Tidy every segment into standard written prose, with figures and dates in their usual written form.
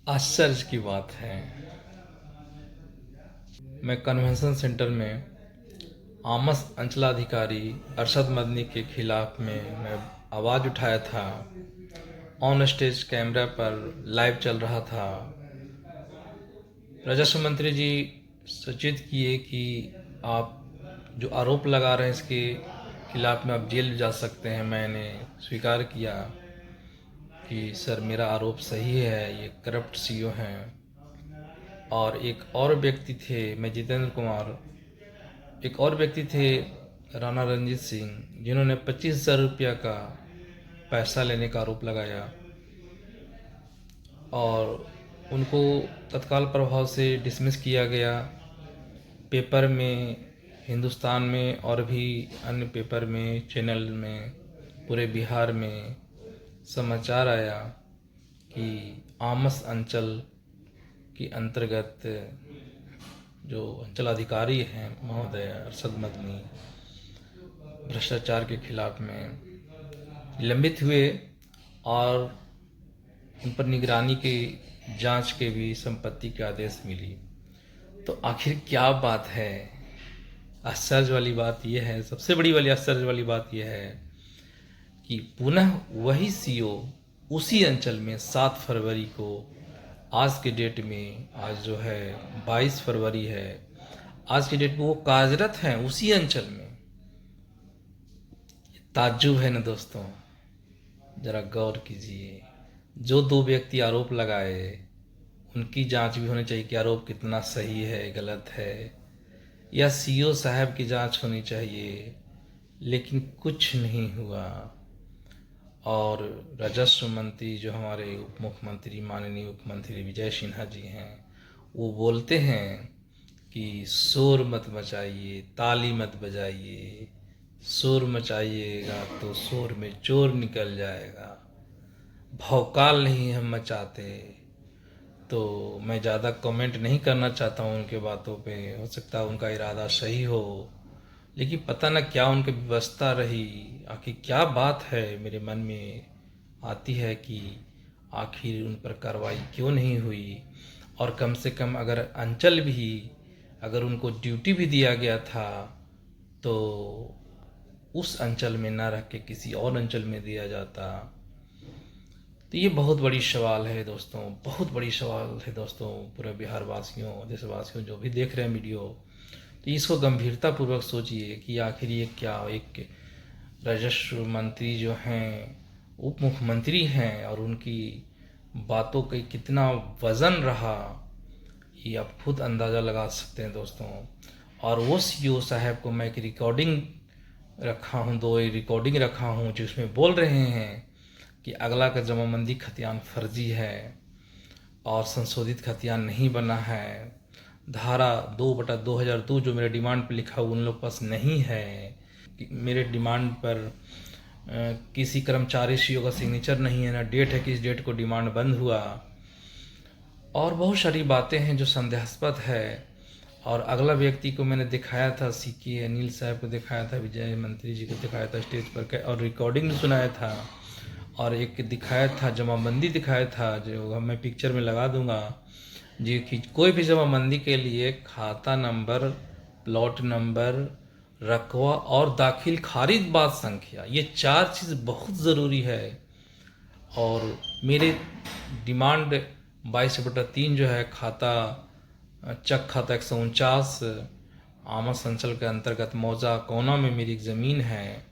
आश्चर्य की बात है, मैं कन्वेंशन सेंटर में आमस अंचलाधिकारी अरशद मदनी के खिलाफ में मैं आवाज़ उठाया था। ऑन स्टेज कैमरा पर लाइव चल रहा था। राजस्व मंत्री जी सचेत किए कि आप जो आरोप लगा रहे हैं इसके खिलाफ में आप जेल जा सकते हैं। मैंने स्वीकार किया कि सर मेरा आरोप सही है, ये करप्ट सीईओ हैं। और एक और व्यक्ति थे, मैं जितेंद्र कुमार, एक और व्यक्ति थे राणा रंजीत सिंह, जिन्होंने 25,000 रुपया का पैसा लेने का आरोप लगाया और उनको तत्काल प्रभाव से डिसमिस किया गया। पेपर में, हिंदुस्तान में और भी अन्य पेपर में, चैनल में, पूरे बिहार में समाचार आया कि आमस अंचल के अंतर्गत जो अंचलाधिकारी हैं महोदय अरशद मदनी भ्रष्टाचार के खिलाफ में निलंबित हुए और उन पर निगरानी की जांच के भी संपत्ति के आदेश मिली। तो आखिर क्या बात है? आश्चर्य वाली बात यह है, सबसे बड़ी वाली आश्चर्य वाली बात यह है कि पुनः वही सीईओ उसी अंचल में 7 फरवरी को, आज के डेट में, आज जो है 22 फरवरी है, आज के डेट में वो कार्यरत हैं उसी अंचल में। ताज्जुब है ना दोस्तों, जरा गौर कीजिए। जो 2 व्यक्ति आरोप लगाए उनकी जांच भी होनी चाहिए कि आरोप कितना सही है, गलत है, या सीईओ साहब की जांच होनी चाहिए, लेकिन कुछ नहीं हुआ। और राजस्व मंत्री जो हमारे उप मुख्यमंत्री, माननीय उप मंत्री विजय सिन्हा जी हैं, वो बोलते हैं कि शोर मत मचाइए, ताली मत बजाइए, शोर मचाइएगा तो शोर में चोर निकल जाएगा। भौकाल नहीं हम मचाते। तो मैं ज़्यादा कमेंट नहीं करना चाहता हूँ उनके बातों पे। हो सकता है उनका इरादा सही हो, लेकिन पता न क्या उनकी व्यवस्था रही। आखिर क्या बात है, मेरे मन में आती है कि आखिर उन पर कार्रवाई क्यों नहीं हुई। और कम से कम अगर अंचल भी, अगर उनको ड्यूटी भी दिया गया था तो उस अंचल में ना रख के किसी और अंचल में दिया जाता। तो ये बहुत बड़ी सवाल है दोस्तों, बहुत बड़ी सवाल है दोस्तों, पूरे बिहार वासियों, देशवासियों जो भी देख रहे हैं वीडियो। तो इसको गंभीरता पूर्वक सोचिए कि आखिर ये क्या, एक राजस्व मंत्री जो हैं, उप मुख्यमंत्री हैं, और उनकी बातों का कितना वजन रहा, ये आप खुद अंदाज़ा लगा सकते हैं दोस्तों। और वो सीईओ साहब को मैं एक रिकॉर्डिंग रखा हूँ, 2 रिकॉर्डिंग रखा हूँ, जिसमें बोल रहे हैं कि अगला का जमाबंदी खतियान फर्जी है और संशोधित खतियान नहीं बना है। धारा 2/2002 जो मेरे डिमांड पर लिखा उन लोग पास नहीं है। मेरे डिमांड पर किसी कर्मचारी सीईओ का सिग्नेचर नहीं है, ना डेट है किस डेट को डिमांड बंद हुआ, और बहुत सारी बातें हैं जो संदेहास्पद है। और अगला व्यक्ति को मैंने दिखाया था, सीके अनिल साहब को दिखाया था, विजय मंत्री जी को दिखाया था स्टेज पर, और रिकॉर्डिंग भी सुनाया था, और एक दिखाया था जमाबंदी दिखाया था, जो मैं पिक्चर में लगा दूंगा जी, कि कोई भी जमाबंदी के लिए खाता नंबर, प्लॉट नंबर, रकवा और दाखिल खारिज बाद संख्या, ये 4 चीज़ बहुत ज़रूरी है। और मेरे डिमांड 22/3 जो है, खाता चक खाता 149 आमस अंचल के अंतर्गत मौजा कोना में मेरी एक ज़मीन है,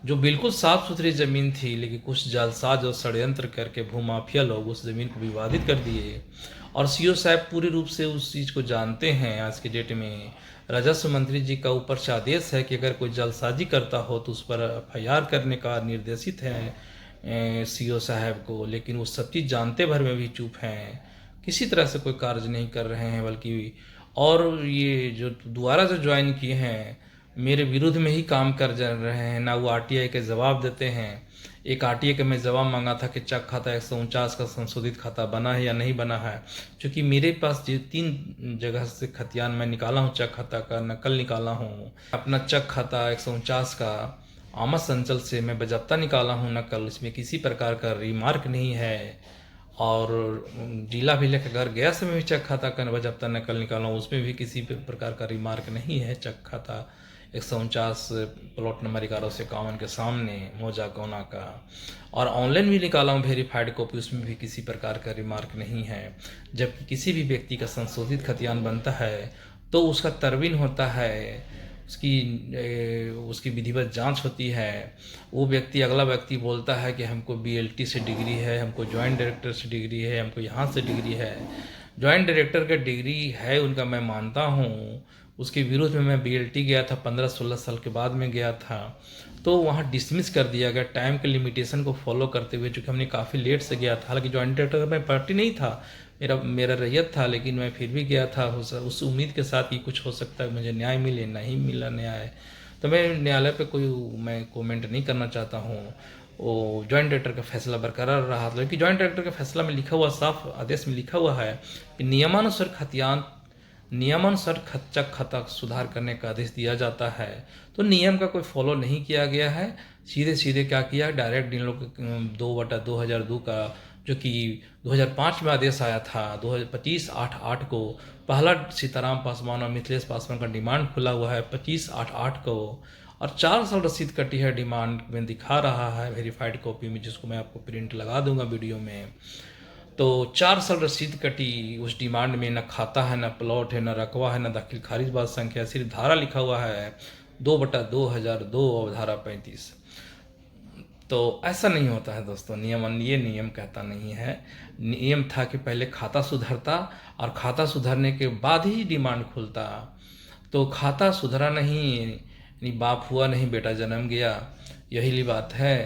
जो बिल्कुल साफ़ सुथरी ज़मीन थी, लेकिन कुछ जालसाज और षड्यंत्र करके भूमाफिया लोग उस ज़मीन को विवादित कर दिए। और सीईओ साहब पूरी रूप से उस चीज़ को जानते हैं। आज के डेट में राजस्व मंत्री जी का ऊपर से आदेश है कि अगर कोई जालसाजी करता हो तो उस पर FIR करने का निर्देशित है सीईओ साहब को, लेकिन वो सब चीज़ जानते भर में भी चुप हैं, किसी तरह से कोई कार्य नहीं कर रहे हैं। बल्कि और ये जो दोबारा जो ज्वाइन किए हैं, मेरे विरुद्ध में ही काम कर रहे हैं, ना वो RTI के जवाब देते हैं। एक RTI का मैं जवाब मांगा था कि चक खाता 149 का संशोधित खाता बना है या नहीं बना है, क्योंकि मेरे पास जो 3 जगह से खतियान मैं निकाला हूँ, चक खाता का नकल निकाला हूँ, अपना चक खाता 149 का आमस अंचल से मैं बजाबता निकाला हूँ नकल, इसमें किसी प्रकार का रिमार्क नहीं है। और जिला भी लेकर घर गया से में भी चेक खाता का जब तक नकल निकाला उसमें भी किसी प्रकार का रिमार्क नहीं है। चेक खाता 149 प्लॉट नंबर 1151 के सामने मौजा कोना का। और ऑनलाइन भी निकाला हूँ वेरीफाइड कॉपी, उसमें भी किसी प्रकार का रिमार्क नहीं है। जबकि किसी भी व्यक्ति का संशोधित खतियान बनता है तो उसका तरवीन होता है, उसकी विधिवत जांच होती है। वो व्यक्ति, अगला व्यक्ति बोलता है कि हमको बीएलटी से डिग्री है, हमको जॉइंट डायरेक्टर से डिग्री है, हमको यहाँ से डिग्री है। जॉइंट डायरेक्टर का डिग्री है उनका, मैं मानता हूँ। उसके विरोध में मैं बीएलटी गया था, 15-16 साल के बाद में गया था, तो वहाँ डिसमिस कर दिया गया टाइम के लिमिटेशन को फॉलो करते हुए, चूँकि हमने काफ़ी लेट से गया था। हालांकि जॉइंट डायरेक्टर में पार्टी नहीं था, मेरा रैयत था, लेकिन मैं फिर भी गया था उस उम्मीद के साथ कि कुछ हो सकता है मुझे न्याय मिले। नहीं मिला न्याय, तो मैं न्यायालय पे मैं कमेंट नहीं करना चाहता हूँ। वो जॉइंट डायरेक्टर का फैसला बरकरार रहा, लेकिन जॉइंट डायरेक्टर के फैसला में लिखा हुआ, साफ आदेश में लिखा हुआ है कि नियमानुसार खर्चा खाता सुधार करने का आदेश दिया जाता है। तो नियम का कोई फॉलो नहीं किया गया है। सीधे सीधे क्या किया, डायरेक्ट इन लोग 2/2002 का, जो कि 2005 में आदेश आया था, 25/8/8 को पहला सीताराम पासवान और मिथिलेश पासवान का डिमांड खुला हुआ है 25/8/8 को, और 4 साल रसीद कटी है। डिमांड में दिखा रहा है वेरीफाइड कॉपी में, जिसको मैं आपको प्रिंट लगा दूंगा वीडियो में। तो 4 साल रसीद कटी उस डिमांड में, न खाता है, न प्लॉट है, न रकवा है, न दाखिल खारिज बात संख्या, सिर्फ धारा लिखा हुआ है 2/2002 और धारा 35। तो ऐसा नहीं होता है दोस्तों, ये नियम कहता नहीं है। नियम था कि पहले खाता सुधरता और खाता सुधरने के बाद ही डिमांड खुलता। तो खाता सुधरा नहीं, बाप हुआ नहीं, बेटा जन्म गया, यही बात है।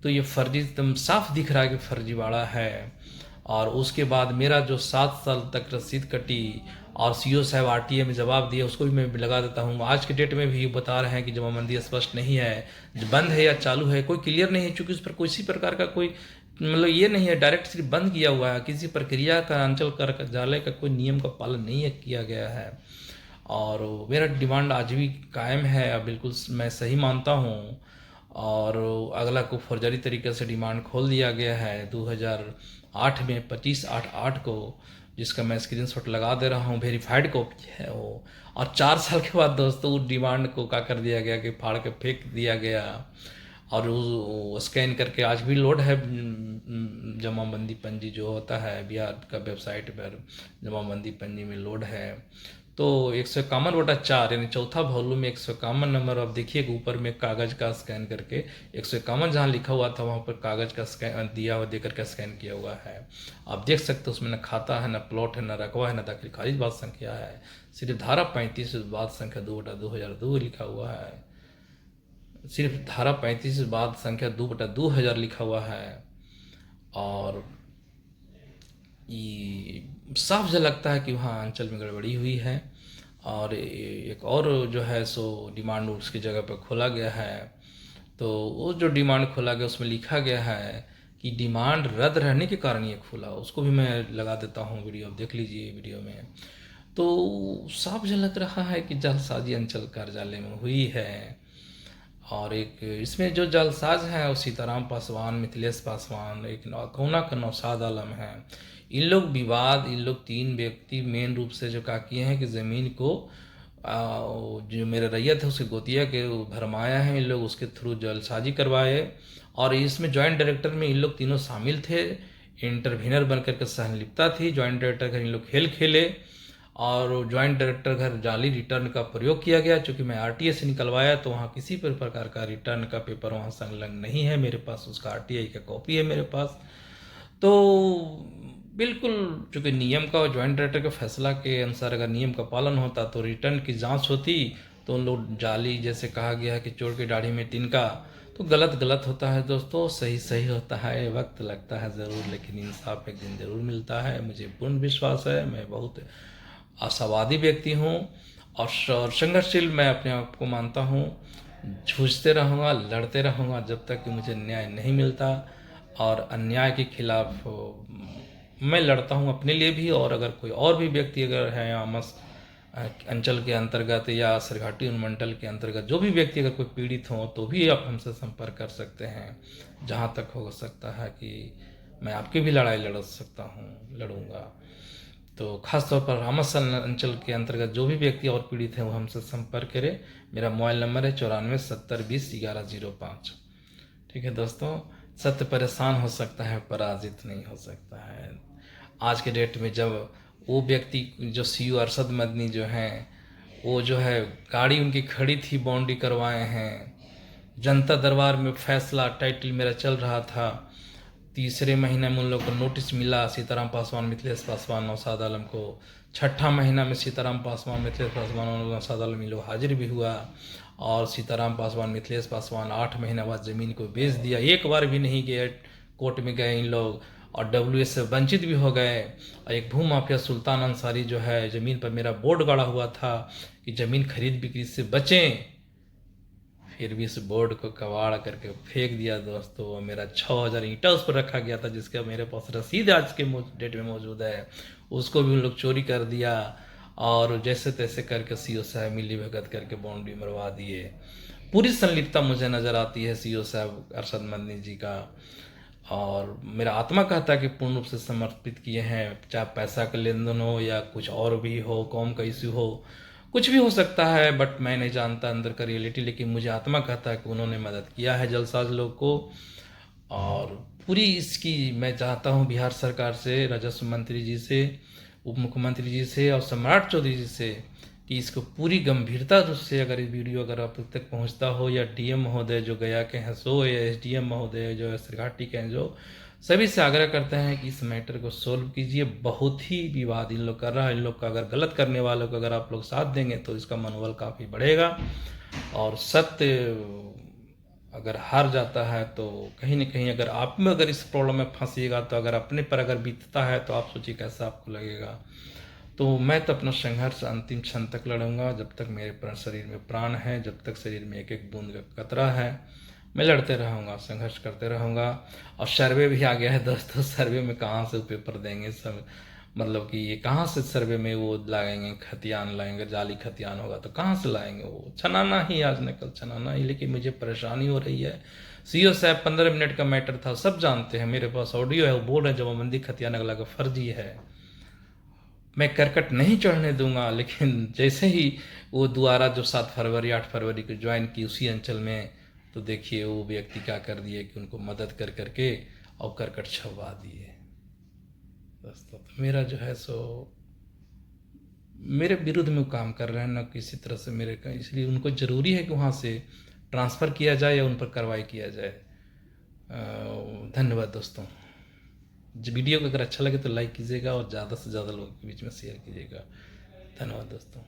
तो ये फर्जी, एकदम साफ दिख रहा है कि फर्जीवाड़ा है। और उसके बाद मेरा जो 7 साल तक रसीद कटी और सीओ साहब आरटीए में जवाब दिया, उसको भी मैं लगा देता हूँ। आज के डेट में भी बता रहे हैं कि जमाबंदी स्पष्ट नहीं है, बंद है या चालू है, कोई क्लियर नहीं है, चूँकि उस पर किसी प्रकार का कोई मतलब ये नहीं है, डायरेक्ट सिर्फ बंद किया हुआ है। किसी प्रक्रिया का, अंचल कार्यालय का कोई नियम का पालन नहीं किया गया है। और मेरा डिमांड आज भी कायम है, बिल्कुल मैं सही मानता हूँ। और अगला को फर्जरी तरीके से डिमांड खोल दिया गया है 2008 में 25/8/8 को, जिसका मैं स्क्रीनशॉट लगा दे रहा हूँ, वेरीफाइड कॉपी है वो। और 4 साल के बाद दोस्तों उस डिमांड को क्या कर दिया गया कि फाड़ के फेंक दिया गया। और वो स्कैन करके आज भी लोड है, जमाबंदी पंजी जो होता है बिहार का वेबसाइट पर, जमाबंदी पंजी में लोड है। तो 151/4 यानी चौथा वॉल्यूम में 151 नंबर, अब देखिए ऊपर में कागज़ का स्कैन करके 151 जहाँ लिखा हुआ था वहाँ पर कागज़ का स्कैन दिया हुआ, देकर के स्कैन किया हुआ है। आप देख सकते हो उसमें न खाता है, न प्लॉट है, न रकवा है, न दाखिल खारिज बात संख्या है, सिर्फ धारा 35 बात संख्या 2/2002 लिखा हुआ है। सिर्फ धारा 35 बात संख्या 2/2000 लिखा हुआ है। और ये साफ झलकता है कि वहाँ अंचल में गड़बड़ी हुई है। और एक और जो है सो डिमांड उसकी जगह पर खोला गया है। तो वो जो डिमांड खोला गया उसमें लिखा गया है कि डिमांड रद्द रहने के कारण ये खुला, उसको भी मैं लगा देता हूँ वीडियो, देख लीजिए वीडियो में। तो साफ झलक रहा है कि जालसाजी अंचल कार्यालय में हुई है। और एक इसमें जो जालसाज हैं वो सीताराम पासवान, मिथिलेश पासवान, एक कोना का नौशाद आलम है। इन लोग 3 व्यक्ति मेन रूप से जो क्या किए हैं कि ज़मीन को जो मेरा रैयत है उसके गोतिया के भरमाया है इन लोग, उसके थ्रू जालसाजी करवाए। और इसमें जॉइंट डायरेक्टर में इन लोग तीनों शामिल थे, इंटरवीनर बनकर के सहलिप्ता थी। जॉइंट डायरेक्टर का इन लोग खेल खेले और जॉइंट डायरेक्टर घर जाली रिटर्न का प्रयोग किया गया। चूँकि मैं आरटीए से निकलवाया तो वहाँ किसी प्रकार का रिटर्न का पेपर वहाँ संलग्न नहीं है मेरे पास, उसका आरटीआई का कॉपी है मेरे पास। तो बिल्कुल चूँकि नियम का, जॉइंट डायरेक्टर के फैसला के अनुसार अगर नियम का पालन होता तो रिटर्न की जांच होती। तो उन लोग जाली, जैसे कहा गया है कि चोर की दाढ़ी में तिनका, तो गलत होता है दोस्तों, सही होता है, वक्त लगता है ज़रूर, लेकिन इंसाफ एक दिन ज़रूर मिलता है। मुझे पूर्ण विश्वास है, मैं बहुत आशावादी व्यक्ति हूँ और संघर्षशील मैं अपने आप को मानता हूँ। जूझते रहूँगा, लड़ते रहूँगा जब तक कि मुझे न्याय नहीं मिलता। और अन्याय के खिलाफ मैं लड़ता हूँ अपने लिए भी, और अगर कोई और भी व्यक्ति अगर है आमस अंचल के अंतर्गत या सरघाटी अनुमंडल के अंतर्गत जो भी व्यक्ति अगर कोई पीड़ित हो तो भी आप हमसे संपर्क कर सकते हैं। जहाँ तक हो सकता है कि मैं आपकी भी लड़ाई लड़ सकता हूँ, लड़ूंगा। तो खासतौर पर रामसल अंचल के अंतर्गत जो भी व्यक्ति और पीड़ित हैं वो हमसे संपर्क करें। मेरा मोबाइल नंबर है 94 70 20 11 05। ठीक है दोस्तों, सत्य परेशान हो सकता है, पराजित नहीं हो सकता है। आज के डेट में जब वो व्यक्ति जो सीयू अरशद मदनी जो हैं, वो जो है गाड़ी उनकी खड़ी थी, बाउंड्री करवाए हैं। जनता दरबार में फैसला टाइटल मेरा चल रहा था, तीसरे महीने में उन लोग को नोटिस मिला, सीताराम पासवान, मिथिलेश पासवान, नौशाद आलम को। छठा महीना में सीताराम पासवान, मिथिलेश पासवान और नौशाद आलम इन लोग हाजिर भी हुआ, और सीताराम पासवान, मिथिलेश पासवान 8 महीना बाद ज़मीन को बेच दिया। एक बार भी नहीं गए कोर्ट में, गए इन लोग, और WS से वंचित भी हो गए। और एक भू माफिया सुल्तान अंसारी जो है, ज़मीन पर मेरा बोर्ड गाड़ा हुआ था कि ज़मीन खरीद बिक्री से बचें, फिर भी इस बोर्ड को कबाड़ करके फेंक दिया दोस्तों। मेरा 6000 ईंटा उस पर रखा गया था, जिसका मेरे पास रसीद आज के डेट में मौजूद है, उसको भी उन लोग चोरी कर दिया। और जैसे तैसे करके सीओ साहब मिली भगत करके बाउंड्री मरवा दिए। पूरी संलिप्तता मुझे नज़र आती है सीओ साहब अरशद मदनी जी का, और मेरा आत्मा कहता है कि पूर्ण रूप से समर्पित किए हैं। चाहे पैसा का लेन देन हो या कुछ और भी हो, कौम का इश्यू हो, कुछ भी हो सकता है, बट मैं नहीं जानता अंदर का रियलिटी, लेकिन मुझे आत्मा कहता है कि उन्होंने मदद किया है जलसाज लोग को। और पूरी इसकी मैं चाहता हूँ बिहार सरकार से, राजस्व मंत्री जी से, उप मुख्यमंत्री जी से और सम्राट चौधरी जी से, कि इसको पूरी गंभीरता से अगर ये वीडियो अगर आप तक पहुंचता हो, या DM महोदय जो गया के हैं सो, या SDM महोदय जो सरघाटी के हैं जो, सभी से आग्रह करते हैं कि इस मैटर को सोल्व कीजिए। बहुत ही विवाद इन लोग कर रहा है। इन लोग का अगर गलत करने वालों को अगर आप लोग साथ देंगे तो इसका मनोबल काफ़ी बढ़ेगा, और सत्य अगर हार जाता है तो कहीं ना कहीं अगर आप में अगर इस प्रॉब्लम में फंसीएगा, तो अगर अपने पर अगर बीतता है तो आप सोचिए कैसा आपको लगेगा। तो मैं तो अपना संघर्ष अंतिम क्षण तक लड़ूंगा, जब तक मेरे शरीर में प्राण है, जब तक शरीर में एक एक बूंद का कतरा है, मैं लड़ते रहूँगा, संघर्ष करते रहूँगा। और सर्वे भी आ गया है दोस्तों, सर्वे में कहाँ से पेपर देंगे सब, मतलब कि ये कहाँ से सर्वे में वो लाएंगे, खतियान लाएंगे, जाली खतियान होगा तो कहाँ से लाएंगे, वो छनाना ही आज नकल छनाना ही। लेकिन मुझे परेशानी हो रही है। सीओ साहब 15 मिनट का मैटर था, सब जानते हैं, मेरे पास ऑडियो है, वो बोल रहे हैं जमाबंदी खतियान अगला का फर्जी है। मैं करकट नहीं चढ़ने दूंगा, लेकिन जैसे ही वो दोबारा जो 7 फरवरी 8 फरवरी को ज्वाइन की उसी अंचल में, तो देखिए वो व्यक्ति क्या कर दिए कि उनको मदद कर करके और करकट छुपवा दिए दोस्तों। तो मेरा जो है सो मेरे विरुद्ध में काम कर रहे हैं, न किसी तरह से मेरे का, इसलिए उनको ज़रूरी है कि वहाँ से ट्रांसफ़र किया जाए या उन पर कार्रवाई किया जाए। धन्यवाद दोस्तों। वीडियो को अगर अच्छा लगे तो लाइक कीजिएगा और ज़्यादा से ज़्यादा लोगों के बीच में शेयर कीजिएगा। धन्यवाद दोस्तों।